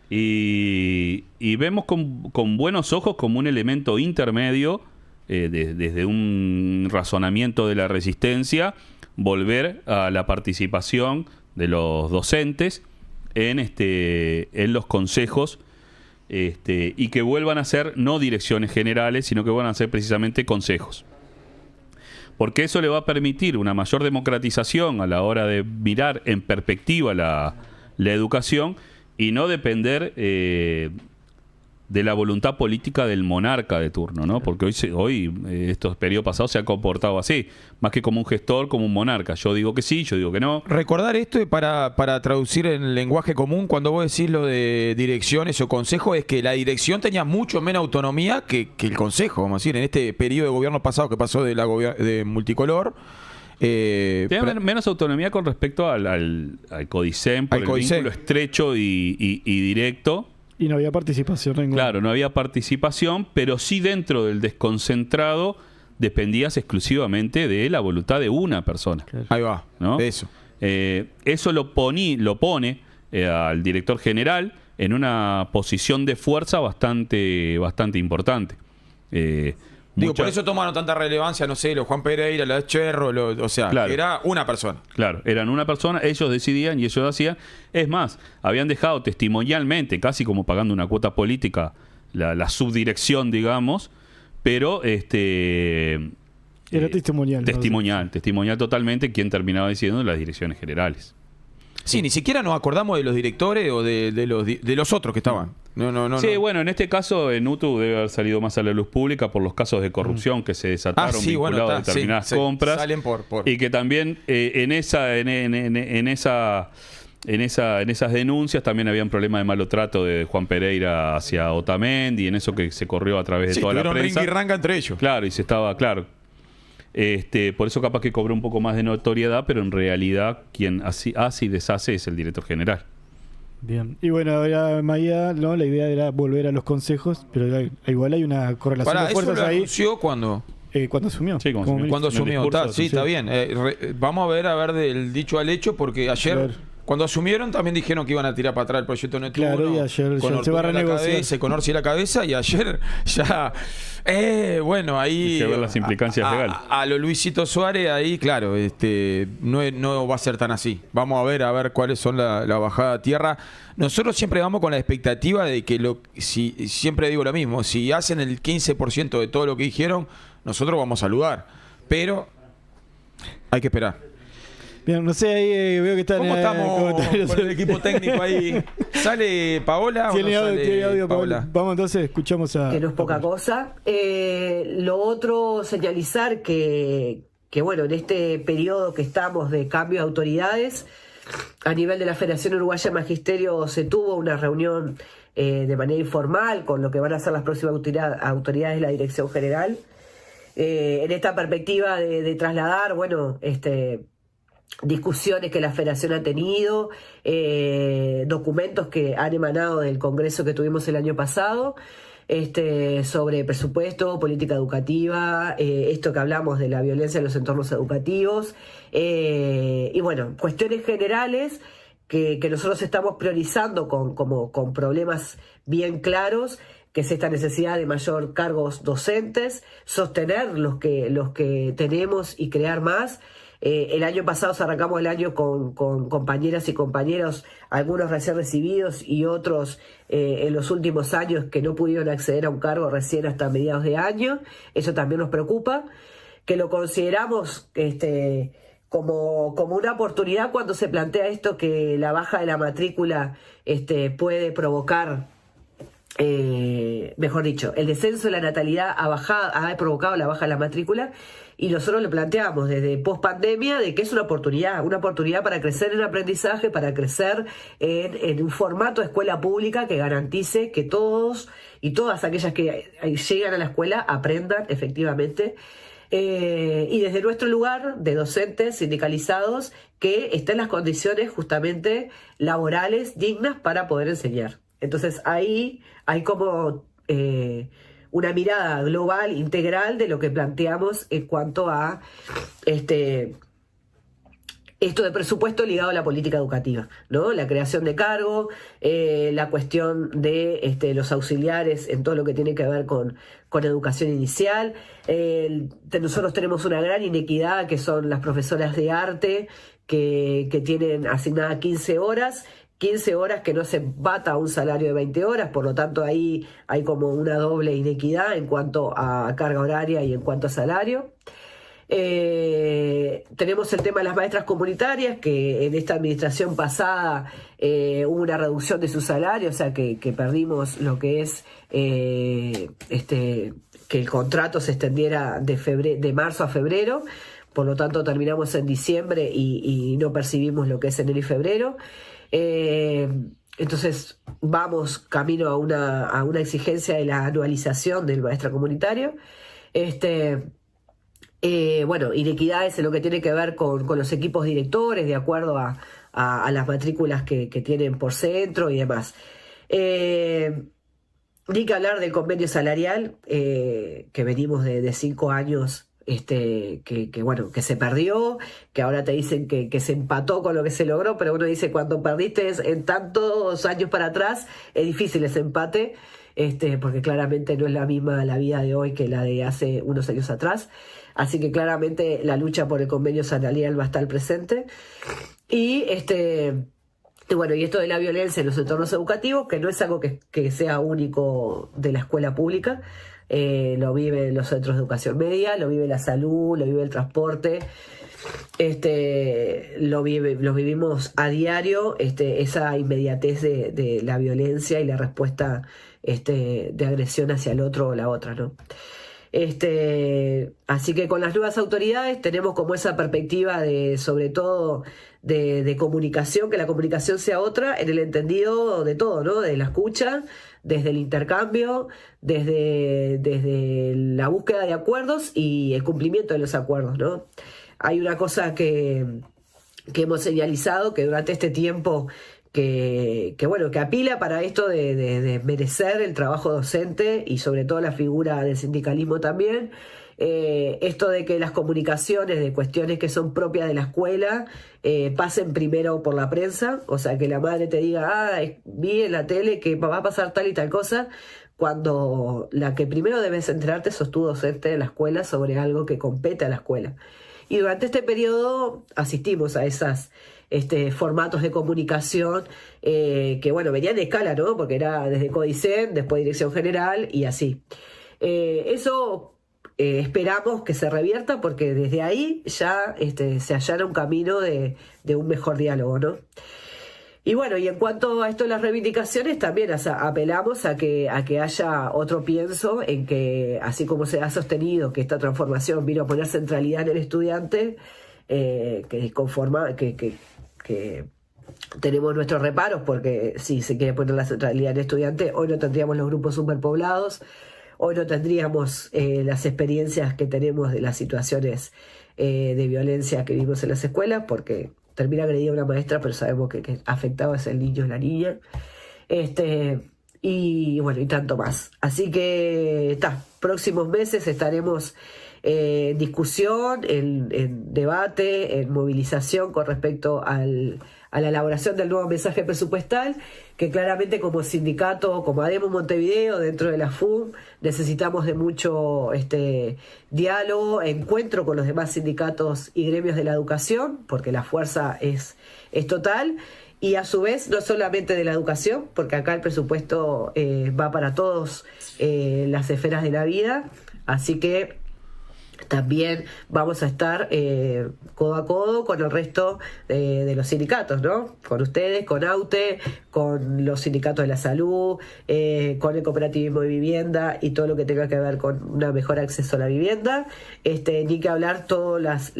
Y vemos con buenos ojos como un elemento intermedio, desde un razonamiento de la resistencia, volver a la participación de los docentes en los consejos, y que vuelvan a ser no direcciones generales, sino que vuelvan a ser precisamente consejos. Porque eso le va a permitir una mayor democratización a la hora de mirar en perspectiva la educación y no depender de la voluntad política del monarca de turno, ¿no? Porque hoy estos periodos pasados se ha comportado así, más que como un gestor, como un monarca. Yo digo que sí, yo digo que no. Recordar esto para traducir en lenguaje común, cuando vos decís lo de direcciones o consejos, es que la dirección tenía mucho menos autonomía que el consejo, vamos a decir, en este periodo de gobierno pasado que pasó de multicolor. Tenía menos autonomía con respecto al CODICEM, por el vínculo estrecho y directo. Y no había participación ninguna. Claro, no había participación, pero sí dentro del desconcentrado dependías exclusivamente de la voluntad de una persona. Ahí va, ¿no? eso. Eso lo pone al director general en una posición de fuerza bastante importante. Digo, por eso tomaron tanta relevancia, no sé, los Juan Pereira, los Cherro, o sea, claro, que era una persona. Claro, eran una persona, ellos decidían y ellos hacían. Es más, habían dejado testimonialmente, casi como pagando una cuota política, la subdirección, digamos, pero era testimonial. Testimonial totalmente, quien terminaba diciendo las direcciones generales. Sí, ni siquiera nos acordamos de los directores o de los otros que estaban. No. Bueno, en este caso en UTU debe haber salido más a la luz pública por los casos de corrupción que se desataron vinculados a determinadas compras. Salen por... Y que también en esas denuncias también había un problema de malo trato de Juan Pereira hacia Otamendi, y en eso que se corrió a través de toda la prensa. Ring y ranga entre ellos. Claro, y se estaba, claro. Por eso capaz que cobró un poco más de notoriedad, pero en realidad quien hace y deshace es el director general. Bien. Y bueno, ahora Maía, ¿no? La idea era volver a los consejos, pero igual hay una correlación de fuerzas ahí. ¿Anunció cuando asumió? Sí, cuando asumió. Está bien. Vamos a ver del dicho al hecho, porque ayer... Claro. Cuando asumieron también dijeron que iban a tirar para atrás el proyecto Neptuno. Claro, y ayer con se va a renegociar. Con Orsi la cabeza, y ayer ya... bueno, ahí... Hay que ver las implicancias legales. A lo Luisito Suárez, ahí, claro, no va a ser tan así. Vamos a ver cuáles son la bajada a tierra. Nosotros siempre vamos con la expectativa de que, siempre digo lo mismo, si hacen el 15% de todo lo que dijeron, nosotros vamos a saludar. Pero hay que esperar. Bien, no sé, ahí veo que están... ¿Cómo estamos con el equipo técnico ahí? ¿Sale Paola tiene o no tiene audio, Paola? Vamos entonces, escuchamos a... Que no es poca cosa. Lo otro, señalizar que bueno, en este periodo que estamos de cambio de autoridades, a nivel de la Federación Uruguaya de Magisterio se tuvo una reunión de manera informal con lo que van a ser las próximas autoridades de la Dirección General. En esta perspectiva de trasladar, bueno, discusiones que la Federación ha tenido, documentos que han emanado del Congreso que tuvimos el año pasado, sobre presupuesto, política educativa, esto que hablamos de la violencia en los entornos educativos, y bueno, cuestiones generales que nosotros estamos priorizando con problemas bien claros, que es esta necesidad de mayor cargos docentes, sostener los que tenemos y crear más. El año pasado arrancamos el año con compañeras y compañeros, algunos recién recibidos y otros en los últimos años que no pudieron acceder a un cargo recién hasta mediados de año. Eso también nos preocupa, que lo consideramos como una oportunidad cuando se plantea esto, que la baja de la matrícula puede provocar, mejor dicho, el descenso de la natalidad ha provocado la baja de la matrícula. Y nosotros lo planteamos desde post-pandemia de que es una oportunidad para crecer en aprendizaje, para crecer en un formato de escuela pública que garantice que todos y todas aquellas que llegan a la escuela aprendan efectivamente. Y desde nuestro lugar de docentes sindicalizados, que estén las condiciones justamente laborales dignas para poder enseñar. Entonces ahí hay como... una mirada global, integral de lo que planteamos en cuanto a esto de presupuesto ligado a la política educativa, ¿no? La creación de cargo, la cuestión de los auxiliares en todo lo que tiene que ver con educación inicial. Nosotros tenemos una gran inequidad, que son las profesoras de arte que tienen asignadas 15 horas que no se bata a un salario de 20 horas, por lo tanto ahí hay como una doble inequidad en cuanto a carga horaria y en cuanto a salario. Tenemos el tema de las maestras comunitarias, que en esta administración pasada hubo una reducción de su salario, o sea que perdimos lo que es que el contrato se extendiera de marzo a febrero. Por lo tanto terminamos en diciembre y no percibimos lo que es enero y febrero. Entonces vamos camino a una exigencia de la anualización del maestro comunitario. Bueno, inequidades en lo que tiene que ver con los equipos directores, de acuerdo a las matrículas que tienen por centro y demás. Ni que hablar del convenio salarial, que venimos de 5 años bueno, que se perdió, que ahora te dicen que se empató con lo que se logró, pero uno dice, cuando perdiste en tantos años para atrás, es difícil ese empate, porque claramente no es la misma la vida de hoy que la de hace unos años atrás. Así que claramente la lucha por el convenio salarial va a estar presente. Y bueno, y esto de la violencia en los entornos educativos, que no es algo que sea único de la escuela pública, lo viven los centros de educación media, lo vive la salud, lo vive el transporte, lo vivimos a diario, esa inmediatez de la violencia y la respuesta de agresión hacia el otro o la otra, ¿no? Así que con las nuevas autoridades tenemos como esa perspectiva sobre todo de comunicación, que la comunicación sea otra en el entendido de todo, ¿no? De la escucha, desde el intercambio, desde la búsqueda de acuerdos y el cumplimiento de los acuerdos, ¿no? Hay una cosa que hemos señalizado, que durante este tiempo que apila para esto de merecer el trabajo docente y sobre todo la figura del sindicalismo también, esto de que las comunicaciones de cuestiones que son propias de la escuela pasen primero por la prensa, o sea, que la madre te diga, vi en la tele que va a pasar tal y tal cosa, cuando la que primero debes enterarte sos tú, docente de la escuela, sobre algo que compete a la escuela. Y durante este periodo asistimos a esas formatos de comunicación que, bueno, venían de escala, ¿no? Porque era desde Codicen, después Dirección General y así. Eso esperamos que se revierta, porque desde ahí ya se hallara un camino de un mejor diálogo, ¿no? Y bueno, y en cuanto a esto de las reivindicaciones, también apelamos a que haya otro pienso en que, así como se ha sostenido que esta transformación vino a poner centralidad en el estudiante, que tenemos nuestros reparos, porque si se quiere poner la centralidad en el estudiante, hoy no tendríamos los grupos superpoblados, hoy no tendríamos las experiencias que tenemos de las situaciones de violencia que vivimos en las escuelas, porque termina agredida una maestra, pero sabemos que afectado es el niño o la niña. Y bueno, y tanto más. Así que próximos meses estaremos en discusión, en debate, en movilización con respecto a la elaboración del nuevo mensaje presupuestal, que claramente como sindicato, como ADEMO Montevideo, dentro de la FUM, necesitamos de mucho diálogo, encuentro con los demás sindicatos y gremios de la educación, porque la fuerza es total, y a su vez no solamente de la educación, porque acá el presupuesto va para todas las esferas de la vida, así que también vamos a estar codo a codo con el resto de los sindicatos, ¿no? Con ustedes, con AUTE, con los sindicatos de la salud, con el cooperativismo de vivienda y todo lo que tenga que ver con un mejor acceso a la vivienda, ni que hablar todas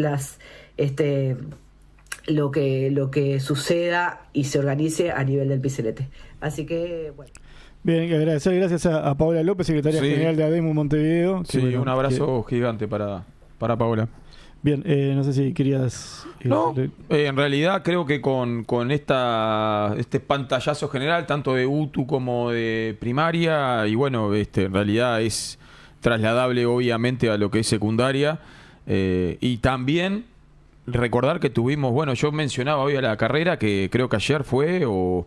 lo que suceda y se organice a nivel del PCNT. Así que, bueno. Bien, agradecer gracias a Paola López, secretaria general de ADEMO Montevideo. Sí, un abrazo gigante para Paola. Bien, no sé si querías... No, en realidad creo que con este pantallazo general, tanto de UTU como de primaria, y bueno, en realidad es trasladable obviamente a lo que es secundaria, y también recordar que tuvimos, bueno, yo mencionaba hoy a la carrera, que creo que ayer fue, o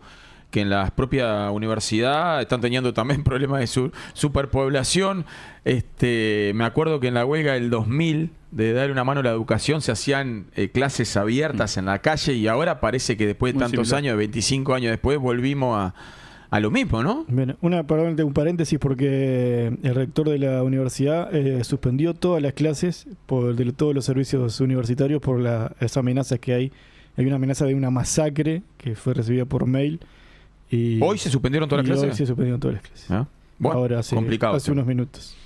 que en la propia universidad están teniendo también problemas de superpoblación. Me acuerdo que en la huelga del 2000 de darle una mano a la educación se hacían clases abiertas en la calle, y ahora parece que después de tantos años, 25 años después, volvimos a lo mismo, ¿no? Bien, un paréntesis, porque el rector de la universidad suspendió todas las clases de todos los servicios universitarios por las amenazas que hay. Hay una amenaza de una masacre que fue recibida por mail. ¿Hoy se suspendieron todas las clases? Hoy se suspendieron todas las clases. ¿Ah? Bueno, ahora complicado. Hace unos minutos.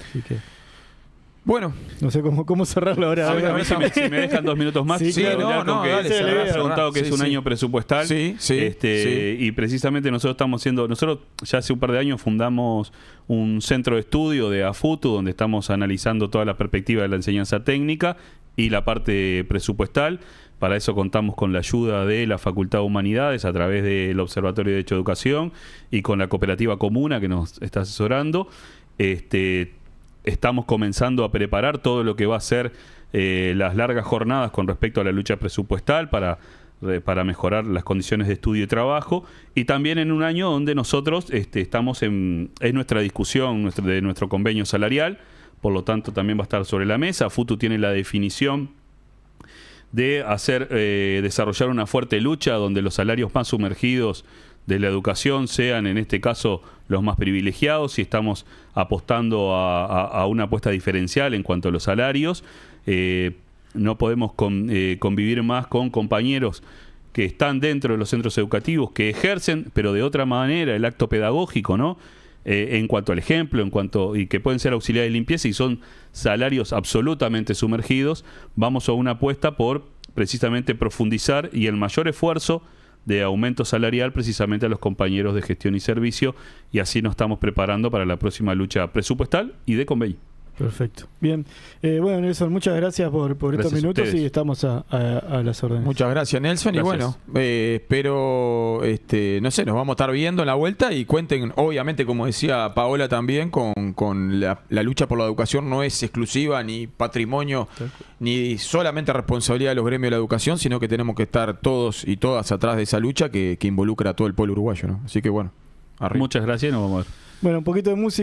Así que... Bueno, no sé cómo cerrarlo ahora. A mí si me dejan 2 minutos más. Sí, dale, se ha preguntado que es un año presupuestal. Sí. Y precisamente nosotros ya hace un par de años fundamos un centro de estudio de AFUTU, donde estamos analizando toda la perspectiva de la enseñanza técnica y la parte presupuestal. Para eso contamos con la ayuda de la Facultad de Humanidades a través del Observatorio de Derecho de Educación y con la Cooperativa Comuna, que nos está asesorando. estamos comenzando a preparar todo lo que va a ser las largas jornadas con respecto a la lucha presupuestal para mejorar las condiciones de estudio y trabajo, y también en un año donde nosotros estamos en nuestra discusión de nuestro convenio salarial, por lo tanto también va a estar sobre la mesa. FUTU tiene la definición de desarrollar una fuerte lucha donde los salarios más sumergidos de la educación sean, en este caso, los más privilegiados, y estamos apostando a una apuesta diferencial en cuanto a los salarios. No podemos convivir más con compañeros que están dentro de los centros educativos, que ejercen, pero de otra manera, el acto pedagógico, ¿no? En cuanto al ejemplo, y que pueden ser auxiliares de limpieza y son salarios absolutamente sumergidos. Vamos a una apuesta por precisamente profundizar y el mayor esfuerzo de aumento salarial precisamente a los compañeros de gestión y servicio, y así nos estamos preparando para la próxima lucha presupuestal y de convenio. Perfecto. Bien. Bueno, Nelson, muchas gracias por estos minutos y estamos a las órdenes. Muchas gracias, Nelson. Gracias. Y bueno, espero, no sé, nos vamos a estar viendo en la vuelta y cuenten, obviamente, como decía Paola también, con la lucha por la educación no es exclusiva ni patrimonio, ni solamente responsabilidad de los gremios de la educación, sino que tenemos que estar todos y todas atrás de esa lucha que involucra a todo el pueblo uruguayo, ¿no? Así que bueno, arriba. Muchas gracias y nos vamos a ver. Bueno, un poquito de música.